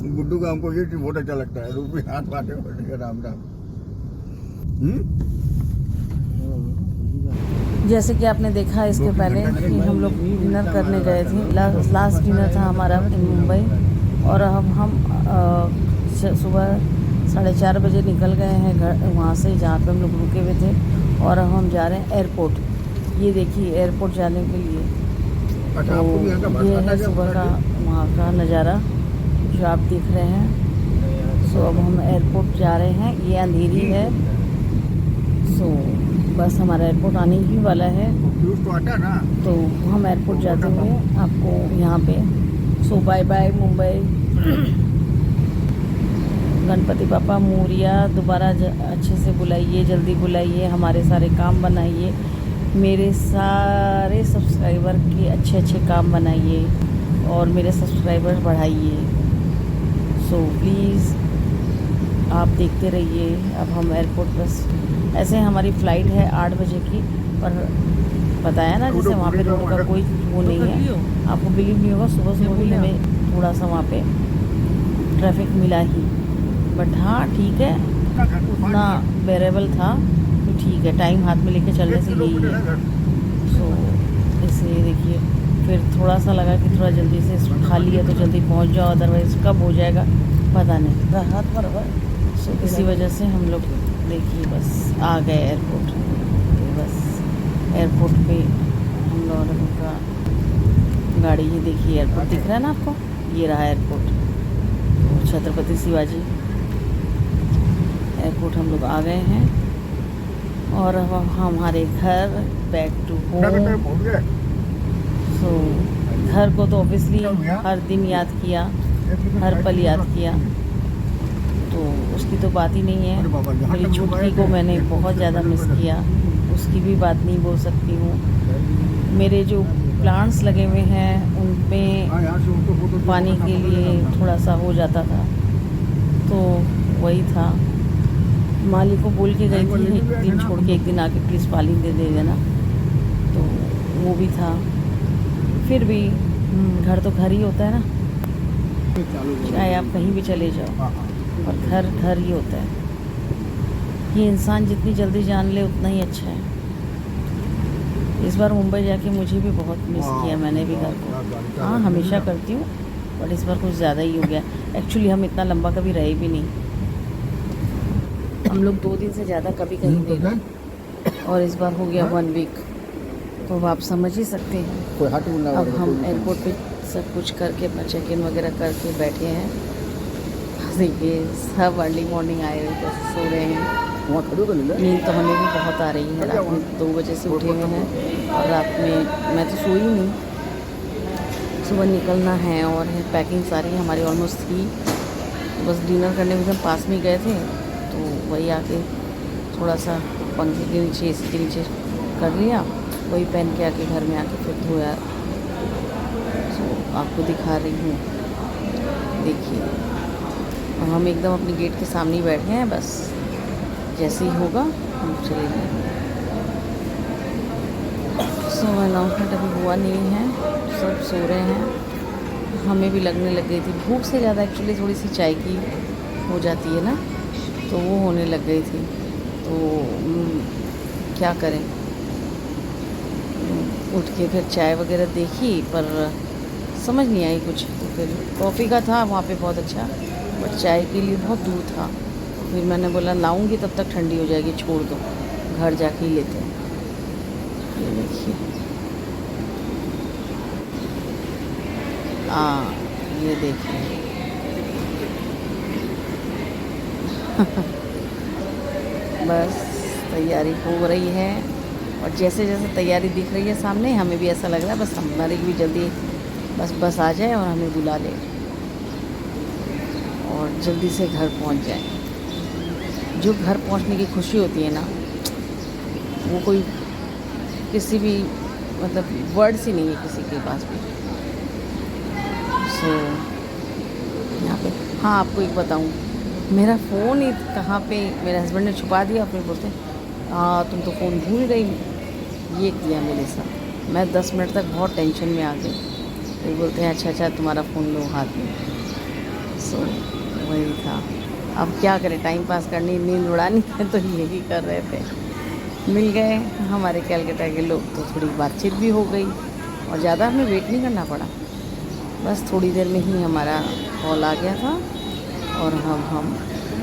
गुड्डू का हमको ये बहुत अच्छा लगता है, रूपी हाथ बाटे बोलने का राम राम। जैसे कि आपने देखा इसके पहले कि हम लोग डिनर करने गए थे, लास्ट डिनर था हमारा इन मुंबई, और अब हम सुबह 4:30 बजे निकल गए हैं घर वहाँ से जहाँ पे हम लोग रुके हुए थे, और अब हम जा रहे हैं एयरपोर्ट। ये देखिए एयरपोर्ट जाने के लिए, तो ये है सुबह का वहाँ का नज़ारा जो आप देख रहे हैं। सो अब हम एयरपोर्ट जा रहे हैं, ये अंधेरी है। सो बस हमारा एयरपोर्ट आने ही वाला है, तो हम एयरपोर्ट जाते हुए आपको यहाँ पे। सो बाय बाय मुंबई, गणपति पापा मोरिया, दोबारा अच्छे से बुलाइए, जल्दी बुलाइए, हमारे सारे काम बनाइए, मेरे सारे सब्सक्राइबर के अच्छे अच्छे काम बनाइए और मेरे सब्सक्राइबर बढ़ाइए। सो प्लीज़ आप देखते रहिए। अब हम एयरपोर्ट बस ऐसे हमारी फ़्लाइट है 8 बजे की, पर बताया ना जैसे वहाँ पे रोड का कोई वो नहीं है, आपको बिलीव नहीं होगा। सुबह सुबह भी हमें थोड़ा सा वहाँ पे ट्रैफिक मिला ही, बट हाँ ठीक है, ना बेरेबल था, तो ठीक है, टाइम हाथ में लेके चलने से यही है। सो इसलिए देखिए फिर थोड़ा सा लगा कि थोड़ा जल्दी से खाली है तो जल्दी पहुँच जाओ, अदरवाइज़ कब हो जाएगा पता नहीं, हाथ बराबर। सो इसी वजह से हम लोग देखिए बस आ गए एयरपोर्ट। तो बस एयरपोर्ट पे हम लोगों का गाड़ी, ये देखिए एयरपोर्ट दिख रहा है ना आपको, ये रहा एयरपोर्ट, तो छत्रपति शिवाजी एयरपोर्ट हम लोग आ गए हैं। और अब हमारे घर बैक टू होम। सो घर को तो ऑब्वियसली हर दिन याद किया, हर पल याद किया, तो उसकी तो बात ही नहीं है। मेरी छुटकी को मैंने बहुत ज़्यादा मिस किया, उसकी भी बात नहीं बोल सकती हूँ। मेरे जो प्लांट्स लगे हुए हैं उनमें पानी के लिए थोड़ा सा हो जाता था, तो वही था। माली को बोल के गई थी एक दिन छोड़ के एक दिन आके प्लीज़ पानी दे देना, तो वो भी था। फिर भी घर तो घर ही होता है ना, चाहे आप कहीं भी चले जाओ, और घर घर ही होता है। ये इंसान जितनी जल्दी जान ले उतना ही अच्छा है। इस बार मुंबई जाके मुझे भी बहुत मिस किया मैंने भी घर को। हाँ हमेशा करती हूँ, बट इस बार कुछ ज़्यादा ही हो गया। एक्चुअली हम इतना लंबा कभी रहे भी नहीं, हम लोग 2 दिन से ज़्यादा कभी कहीं नहीं रहे, और इस बार हो गया 1 वीक, तो अब आप समझ ही सकते हैं। अब हम एयरपोर्ट पे सब कुछ करके अपना चेक इन वगैरह करके बैठे हैं। देखिए सब अर्ली मॉर्निंग आए हुए कैसे सो रहे हैं। नींद तो हमें भी बहुत आ रही है, रात में 2 बजे से उठे हुए हैं, और रात में मैं तो सोई नहीं। सुबह निकलना है और है पैकिंग सारी हमारी ऑलमोस्ट थी, तो बस डिनर करने में एकदम पास में गए थे, तो वही आके थोड़ा सा पंखे के नीचे एसी के नीचे कर लिया, वही पहन के आके घर में आके फिर धोया। तो आपको दिखा रही हूँ, देखिए हम एकदम अपने गेट के सामने ही बैठे हैं, बस जैसे ही होगा हम चले जाएंगे। सो अनाउंसमेंट अभी हुआ नहीं है, सब सो रहे हैं। हमें भी लगने लग गई थी भूख से ज़्यादा, एक्चुअली थोड़ी सी चाय की हो जाती है ना, तो वो होने लग गई थी, तो क्या करें, उठ के फिर चाय वगैरह देखी पर समझ नहीं आई कुछ, तो फिर कॉफ़ी का था वहाँ पे बहुत अच्छा, बट चाय के लिए बहुत दूर था, फिर मैंने बोला लाऊंगी तब तक ठंडी हो जाएगी, छोड़ दो घर जाके ही लेते हैं। ये देखिए ये देखिए बस तैयारी हो रही है, और जैसे जैसे तैयारी दिख रही है सामने, हमें भी ऐसा लग रहा है बस हमारी भी जल्दी बस आ जाए और हमें बुला ले और जल्दी से घर पहुंच जाए। जो घर पहुंचने की खुशी होती है ना, वो कोई किसी भी मतलब वर्ड्स ही नहीं है किसी के पास भी। सो यहाँ पे हाँ आपको एक बताऊँ, मेरा फ़ोन ही कहाँ पे मेरे हस्बैंड ने छुपा दिया, फिर बोलते तुम तो फ़ोन भूल गई, ये किया मेरे साथ। मैं 10 मिनट तक बहुत टेंशन में आ गई, फिर बोलते हैं अच्छा तुम्हारा फ़ोन लो हाथ में। सो वही था। अब क्या करें, टाइम पास करनी, नींद उड़ानी है तो यही कर रहे थे। मिल गए हमारे कलकत्ता के लोग तो थोड़ी बातचीत भी हो गई और ज़्यादा हमें वेट नहीं करना पड़ा। बस थोड़ी देर में ही हमारा कॉल आ गया था और हम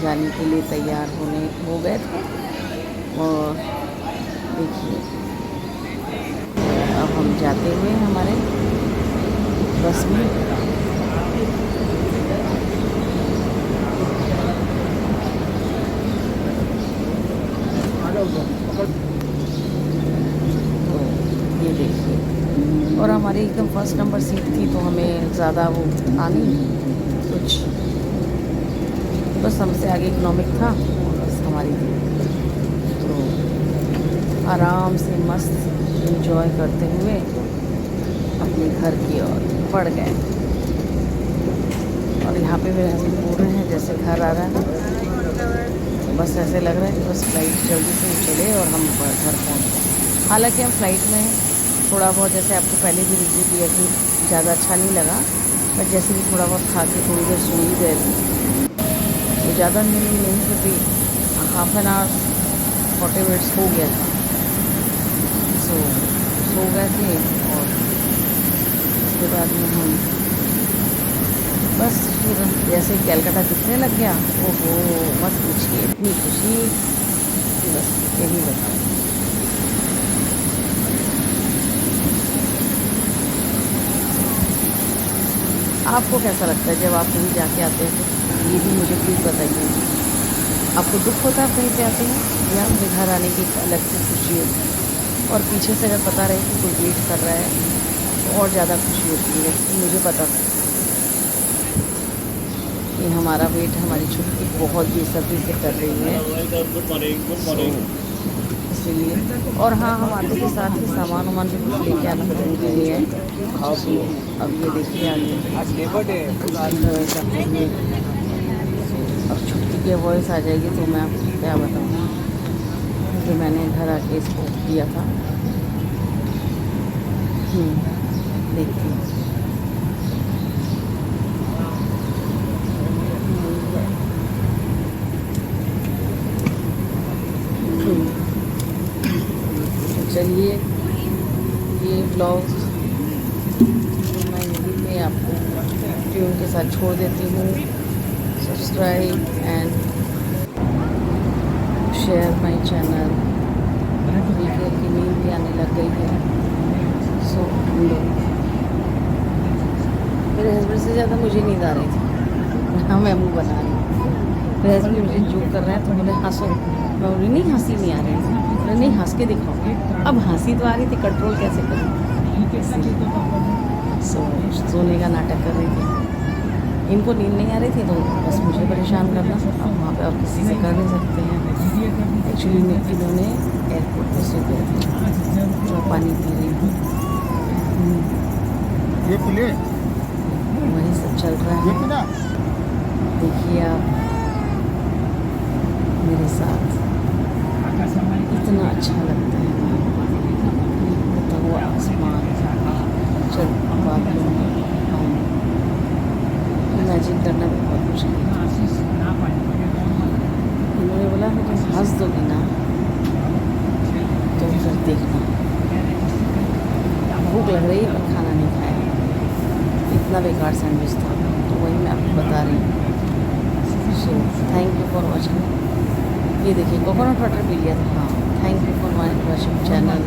जाने के लिए तैयार हो गए थे। और देखिए अब हम जाते हुए हमारे बस में। तो ये देखिए, और हमारी एकदम फर्स्ट नंबर सीट थी तो हमें ज़्यादा वो था नहीं कुछ, बस हमसे आगे इकोनॉमिक था बस हमारी थी। तो आराम से मस्त एंजॉय करते हुए अपने घर की ओर बढ़ गए। और यहाँ पे मेरे हस्बैंड बोल रहे हैं जैसे घर आ रहा है, बस ऐसे लग रहा है कि बस फ्लाइट जल्दी से चले और हम घर पहुँच गए। हालांकि हम फ्लाइट में थोड़ा बहुत, जैसे आपको पहले भी रिव्यू दिया कि ज़्यादा अच्छा नहीं लगा, बट जैसे भी थोड़ा बहुत खा के थोड़ी देर सो ही गए थे। तो ज़्यादा नहीं फिर भी हाफ एन आवर 40 मिनट्स हो गया था। सो गए थे और उसके बाद में हम बस फिर जैसे कलकत्ता दिखने लग गया, ओहो मत पूछिए, इतनी खुशी कि बस यही बताऊँ। आपको कैसा लगता है जब आप कहीं जाके आते हैं तो ये भी मुझे प्लीज़ बताइए। आपको दुख होता है कहीं पे आते हैं या मुझे घर आने की एक अलग से खुशी होती है? और पीछे से अगर पता रहे कि कोई वेट कर रहा है तो और ज़्यादा खुशी होती है कि मुझे पता था कि हमारा वेट, हमारी छुट्टी बहुत बेसब्री से कर रही है। इसीलिए, और हाँ, हम आते के साथ ही सामान वामान भी कुछ लेके आना जरूरी है। अब ये देखिए आगे अब छुट्टी की वॉइस आ जाएगी तो मैं आपको क्या बताऊँ कि मैंने घर आके इसको किया था। देखिए चलिए, ये ब्लॉग मैं यहीं पे आपको ट्यून के साथ छोड़ देती हूँ। Subscribe and share my channel. Video की नींद भी आने लग गई है। सो मेरे हस्बैंड से ज़्यादा मुझे नींद आ रही थी। हाँ, मैं मुँह बना रही हूँ। मेरे हस्बैंड मुझे जोक कर रहे हैं तो बोले हंसो। मैं बोली नहीं, हंसी नहीं आ रही थी। बोले नहीं, हंस के दिखाओ। अब हंसी तो आ रही थी, कंट्रोल कैसे करूँ? सोने का नाटक कर रही थी। इनको नींद नहीं आ रही थी तो बस मुझे परेशान करना। अब वहाँ पे और किसी से कर नहीं सकते हैं। एक्चुअली इन्होंने एयरपोर्ट पे सो गए थे तो पानी पी रही हूँ। ये पीले वही सब चल रहा है। देखिए आप मेरे साथ, इतना अच्छा लगता है होता हुआ आसमान, चल बादलों में इमेजिन करना भी बहुत मुश्किल है। उन्होंने बोला कि तुम हंस दोगी ना तो फिर देखना। भूख लग रही है पर खाना नहीं खाया, इतना बेकार सैंडविच था। तो वही मैं आपको बता रही हूँ। So thank you for watching. ये देखिए कोकोनट वाटर पी लिया था। हाँ, thank you for my watching channel.